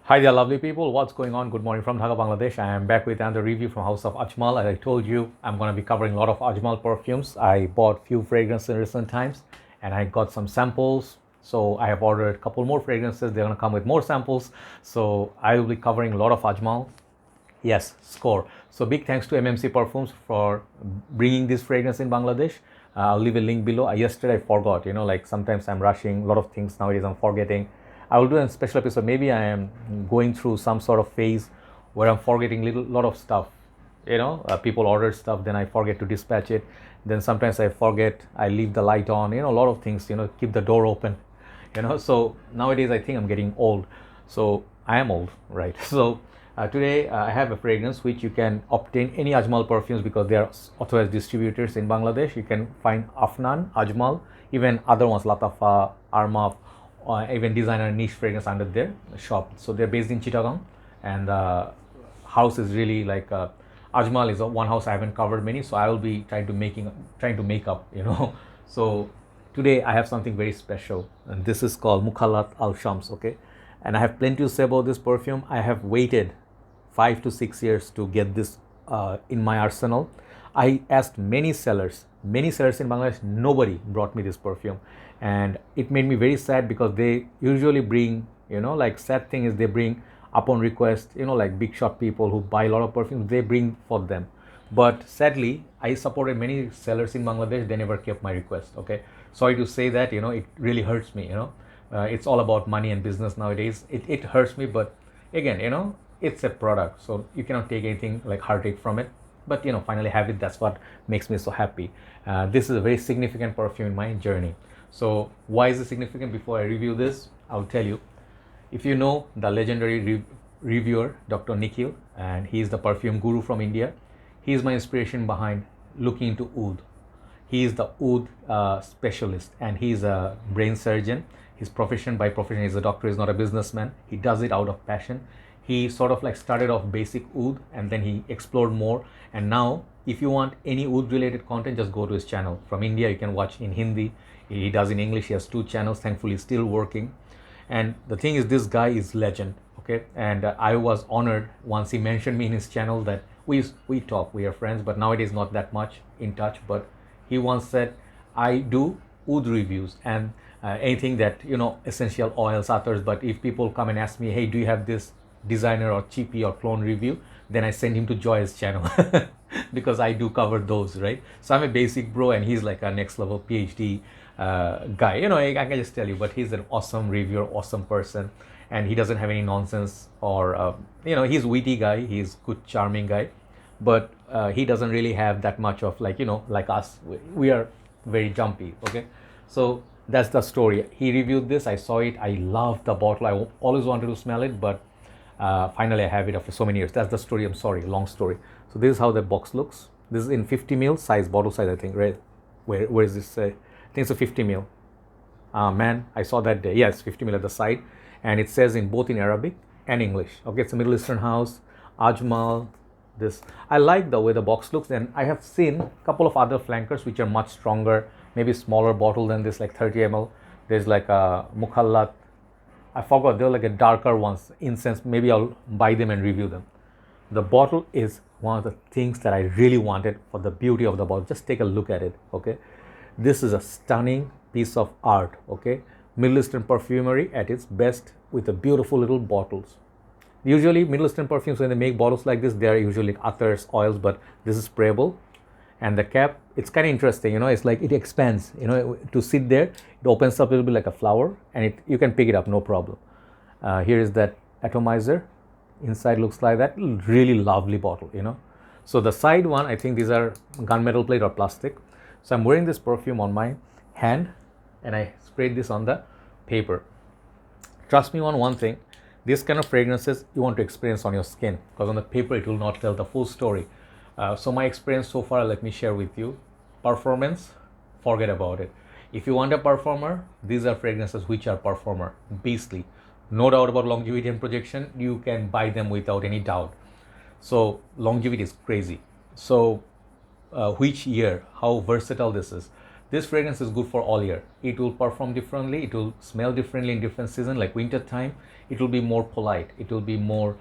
Hi there, lovely people. What's going on? Good morning from Dhaka, Bangladesh. I am back with another review from House of Ajmal. As I told you, I'm going to be covering a lot of Ajmal perfumes. I bought few fragrances in recent times and I got some samples. So I have ordered a couple more fragrances. They're going to come with more samples. So I will be covering a lot of Ajmal. Yes, score. So big thanks to MMC Perfumes for bringing this fragrance in Bangladesh. I'll leave a link below. Yesterday I forgot, like sometimes I'm rushing, a lot of things nowadays I'm forgetting. I will do a special episode. Maybe I am going through some sort of phase where I'm forgetting lot of stuff. People order stuff, then I forget to dispatch it. Then sometimes I forget, I leave the light on, a lot of things, keep the door open, So nowadays I think I'm getting old. So I am old, right? So today I have a fragrance which you can obtain any Ajmal perfumes because they are authorized distributors in Bangladesh. You can find Afnan, Ajmal, even other ones, Latafa, Armaf, even designer niche fragrance under their shop. So they're based in Chittagong, and house is really like Ajmal is one house I haven't covered many, so I will be trying to make up, So today I have something very special, and this is called Mukhallat Al Shams, okay? And I have plenty to say about this perfume. I have waited 5 to 6 years to get this in my arsenal. I asked many sellers in Bangladesh, nobody brought me this perfume. And it made me very sad because they usually bring, like sad thing is they bring upon request, like big shot people who buy a lot of perfumes, they bring for them. But sadly, I supported many sellers in Bangladesh, they never kept my request, okay? Sorry to say that, it really hurts me, it's all about money and business nowadays. It hurts me, but again, it's a product, so you cannot take anything like heartache from it. But finally have it. That's what makes me so happy. This is a very significant perfume in my journey. So why is it significant? Before I review this, I'll tell you. If you know the legendary reviewer Dr. Nikhil, and he is the perfume guru from India, he is my inspiration behind looking into oud. He is the oud specialist, and he is a brain surgeon. His profession, by profession, he's a doctor, he's not a businessman. He does it out of passion. He sort of like started off basic oud and then he explored more. And now, if you want any oud related content, just go to his channel. From India, you can watch in Hindi. He does in English. He has 2 channels. Thankfully, still working. And the thing is, this guy is legend. Okay, and I was honored once he mentioned me in his channel that we talk, we are friends, but nowadays not that much in touch. But he once said, I do oud reviews and anything that essential oils, others. But if people come and ask me, hey, do you have this designer or cheapy or clone review, then I send him to Joy's channel because I do cover those, right? So I'm a basic bro and he's like a next level PhD guy. I can just tell you, but he's an awesome reviewer, awesome person, and he doesn't have any nonsense or he's witty guy, he's good, charming guy, but he doesn't really have that much of like like us. We are very jumpy, okay? So that's the story. He reviewed this. I saw it. I loved the bottle. I always wanted to smell it, but finally I have it after so many years. That's the story. I'm sorry, long story. So this is how the box looks. This is in 50 ml size, bottle size, I think, right? Where is this? I think it's a 50 ml. Man, I saw that day. Yes, 50 ml at the side, and it says in both in Arabic and English. Okay, it's a Middle Eastern house, Ajmal. This, I like the way the box looks, and I have seen a couple of other flankers which are much stronger, maybe smaller bottle than this, like 30 ml. There's like a Mukhallat. I forgot, they're like a darker ones, incense. Maybe I'll buy them and review them. The bottle is one of the things that I really wanted for the beauty of the bottle. Just take a look at it, okay? This is a stunning piece of art, okay? Middle Eastern perfumery at its best with the beautiful little bottles. Usually Middle Eastern perfumes, when they make bottles like this, they are usually others, oils, but this is sprayable. And the cap, it's kind of interesting, it's like it expands, to sit there, it opens up a little bit like a flower, and you can pick it up, no problem. Here is that atomizer. Inside looks like that. Really lovely bottle, So the side one, I think these are gunmetal plate or plastic. So I'm wearing this perfume on my hand, and I sprayed this on the paper. Trust me on one thing, this kind of fragrances you want to experience on your skin, because on the paper it will not tell the full story. So my experience so far, let me share with you. Performance, forget about it. If you want a performer, these are fragrances which are performer, beastly. No doubt about longevity and projection, you can buy them without any doubt. So longevity is crazy. So which year, how versatile this is. This fragrance is good for all year. It will perform differently, it will smell differently in different seasons. Like winter time, it will be more polite, it will be more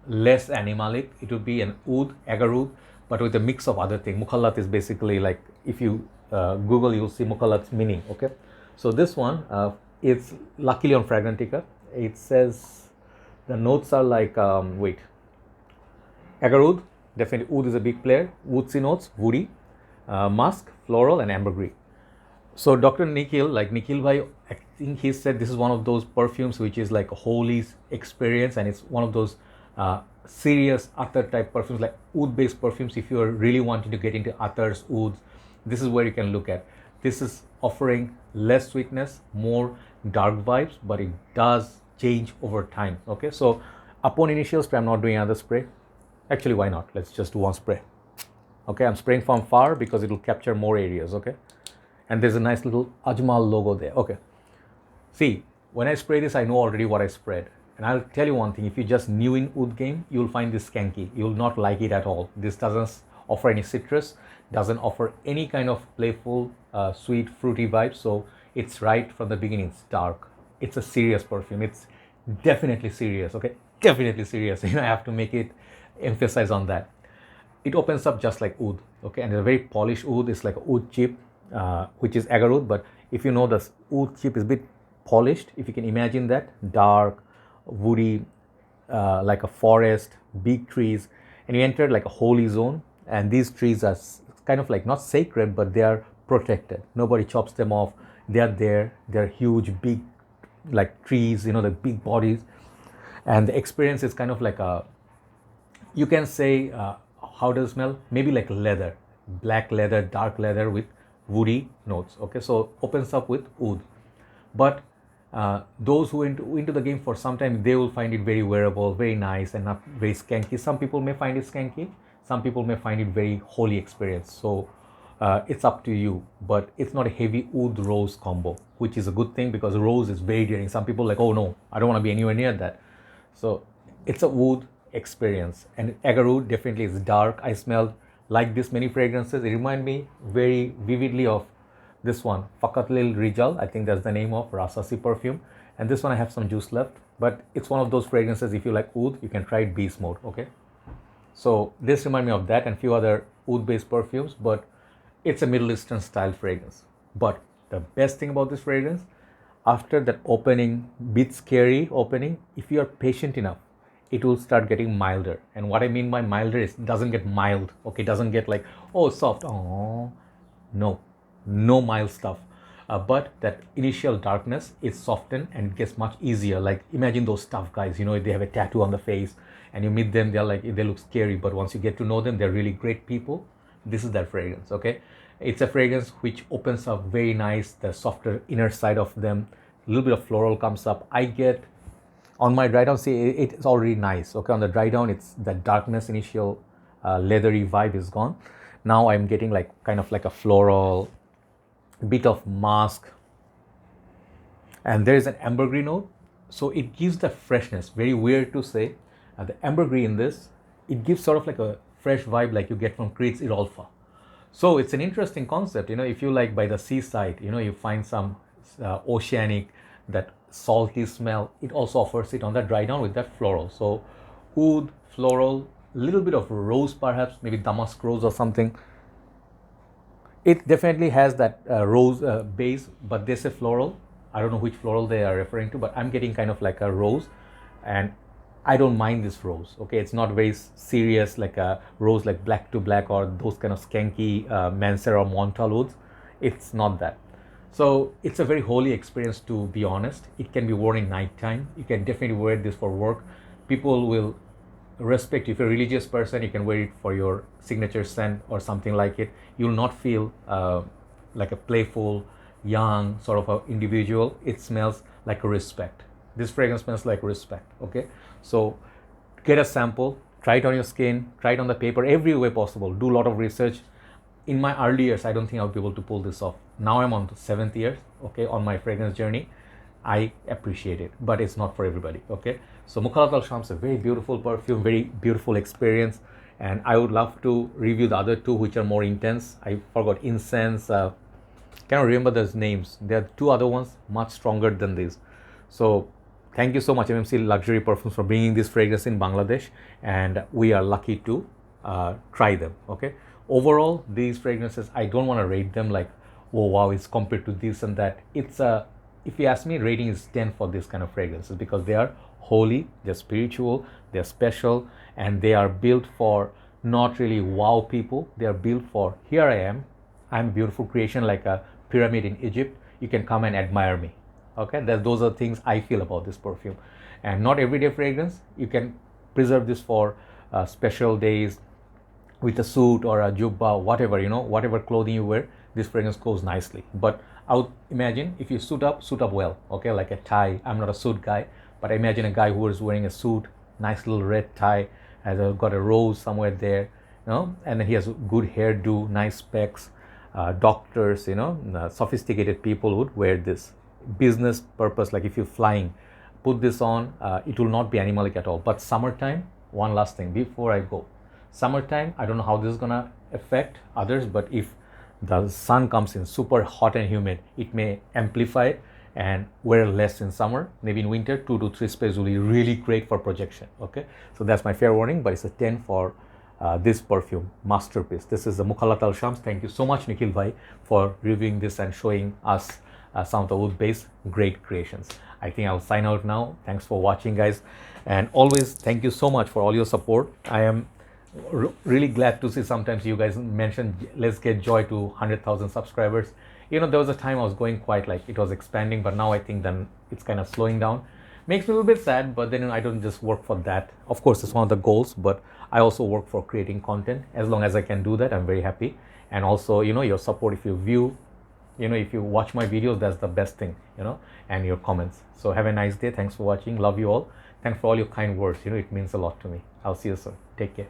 less animalic, it will be an oud, agar oud, but with a mix of other things. Mukhallat is basically like, if you Google, you'll see Mukhallat's meaning. Okay, so this one, it's luckily on Fragrantica. It says the notes are like, wait, agar oud, definitely oud is a big player. Woodsy notes, woody, musk, floral, and ambergris. So Dr. Nikhil, like Nikhil bhai, I think he said this is one of those perfumes which is like a holy experience, and it's one of those serious attar type perfumes, like oud based perfumes. If you are really wanting to get into attars, ouds, this is where you can look at. This is offering less sweetness, more dark vibes, but it does change over time. Okay, so upon initial spray, I'm not doing another spray. Actually, why not? Let's just do one spray. Okay, I'm spraying from far because it will capture more areas. Okay, and there's a nice little Ajmal logo there. Okay, see, when I spray this, I know already what I sprayed. And I'll tell you one thing, if you're just new in oud game, you'll find this skanky. You'll not like it at all. This doesn't offer any citrus, doesn't offer any kind of playful, sweet, fruity vibes. So it's right from the beginning, it's dark. It's a serious perfume. It's definitely serious, okay? Definitely serious. I have to make it emphasize on that. It opens up just like oud, okay? And it's a very polished oud. It's like a oud chip, which is agar oud. But if you know the oud chip is a bit polished, if you can imagine that, dark, woody, like a forest, big trees, and you enter like a holy zone. And these trees are kind of like not sacred, but they are protected. Nobody chops them off. They are there. They're huge, big, like trees, the big bodies. And the experience is kind of like a, you can say, how does it smell? Maybe like leather, black leather, dark leather with woody notes. Okay, so opens up with oud. But those who into the game for some time, they will find it very wearable, very nice, and not very skanky. Some people may find it skanky. Some people may find it very holy experience. So it's up to you. But it's not a heavy oud rose combo, which is a good thing because rose is very daring. Some people like, oh no, I don't want to be anywhere near that. So it's a oud experience. And agar oud definitely is dark. I smelled like this many fragrances. It reminds me very vividly of this one, Fakat Lil Rijal, I think that's the name of Rasasi perfume. And this one I have some juice left, but it's one of those fragrances, if you like oud, you can try it beast mode, okay? So this reminds me of that and few other oud based perfumes, but it's a Middle Eastern style fragrance. But the best thing about this fragrance, after that opening, bit scary opening, if you are patient enough, it will start getting milder. And what I mean by milder is it doesn't get mild, okay? It doesn't get like, oh, soft, oh, no mild stuff. But that initial darkness is softened and it gets much easier. Like imagine those tough guys, they have a tattoo on the face and you meet them, they look scary, but once you get to know them, they're really great people. This is that fragrance, okay? It's a fragrance which opens up very nice, the softer inner side of them, a little bit of floral comes up. I get on my dry down, see, it's already nice, okay? On the dry down, it's the darkness, initial leathery vibe is gone. Now I'm getting like kind of like a floral, bit of musk, and there is an ambergris note, so it gives the freshness. Very weird to say, the ambergris in this, it gives sort of like a fresh vibe like you get from Creed's Irolfa. So it's an interesting concept, if you like by the seaside, you find some oceanic, that salty smell, it also offers it on the dry down with that floral. So oud, floral, little bit of rose perhaps, maybe damask rose or something. It definitely has that rose base, but they say floral. I don't know which floral they are referring to, but I'm getting kind of like a rose, and I don't mind this rose. Okay, it's not very serious like a rose like black to black or those kind of skanky Mansera or Montal woods. It's not that. So it's a very holy experience, to be honest. It can be worn in nighttime. You can definitely wear this for work. People will respect. If you're a religious person, you can wear it for your signature scent or something like it. You'll not feel like a playful, young sort of a individual. It smells like a respect. This fragrance smells like respect. Okay, so get a sample, try it on your skin, try it on the paper, every way possible. Do a lot of research. In my early years, I don't think I'll be able to pull this off. Now I'm on the 7th year, okay, on my fragrance journey. I appreciate it, but it's not for everybody, okay? So Mukhallat Al Shams, a very beautiful perfume, very beautiful experience, and I would love to review the other two which are more intense. I forgot incense, cannot remember those names. There are two other ones much stronger than these. So thank you so much, MMC Luxury Perfumes, for bringing this fragrance in Bangladesh, and we are lucky to try them. Okay, overall these fragrances, I don't want to rate them like, oh wow, it's compared to this and that. It's a, if you ask me, rating is 10 for this kind of fragrances, because they are holy, they're spiritual, they're special, and they are built for not really wow people. They are built for, here I am, I'm beautiful creation like a pyramid in Egypt. You can come and admire me. Okay, those are things I feel about this perfume. And not everyday fragrance. You can preserve this for special days with a suit or a jubba, whatever, whatever clothing you wear, this fragrance goes nicely. But I would imagine if you suit up well. Okay, like a tie. I'm not a suit guy, but imagine a guy who is wearing a suit, nice little red tie, has got a rose somewhere there, and then he has a good hairdo, nice specs. Doctors, sophisticated people would wear this. Business purpose, like if you're flying, put this on. It will not be animalic at all. But summertime, one last thing before I go. Summertime, I don't know how this is gonna affect others, but if the sun comes in super hot and humid, it may amplify it, and wear less in summer. Maybe in winter, 2 to 3 sprays will be really great for projection. Okay, so that's my fair warning, but it's a 10 for this perfume, masterpiece. This is the Mukhallat Al Shams. Thank you so much, Nikhil Bhai, for reviewing this and showing us some of the wood-based great creations. I think I'll sign out now. Thanks for watching, guys, and always thank you so much for all your support. I am really glad to see sometimes you guys mention, let's get Joy to 100,000 subscribers. There was a time I was going quite like it was expanding, but now I think then it's kind of slowing down. Makes me a little bit sad, but then I don't just work for that. Of course, it's one of the goals, but I also work for creating content. As long as I can do that, I'm very happy. And also, your support, if you view, if you watch my videos, that's the best thing, and your comments. So have a nice day. Thanks for watching. Love you all. Thanks for all your kind words. It means a lot to me. I'll see you soon. Take care.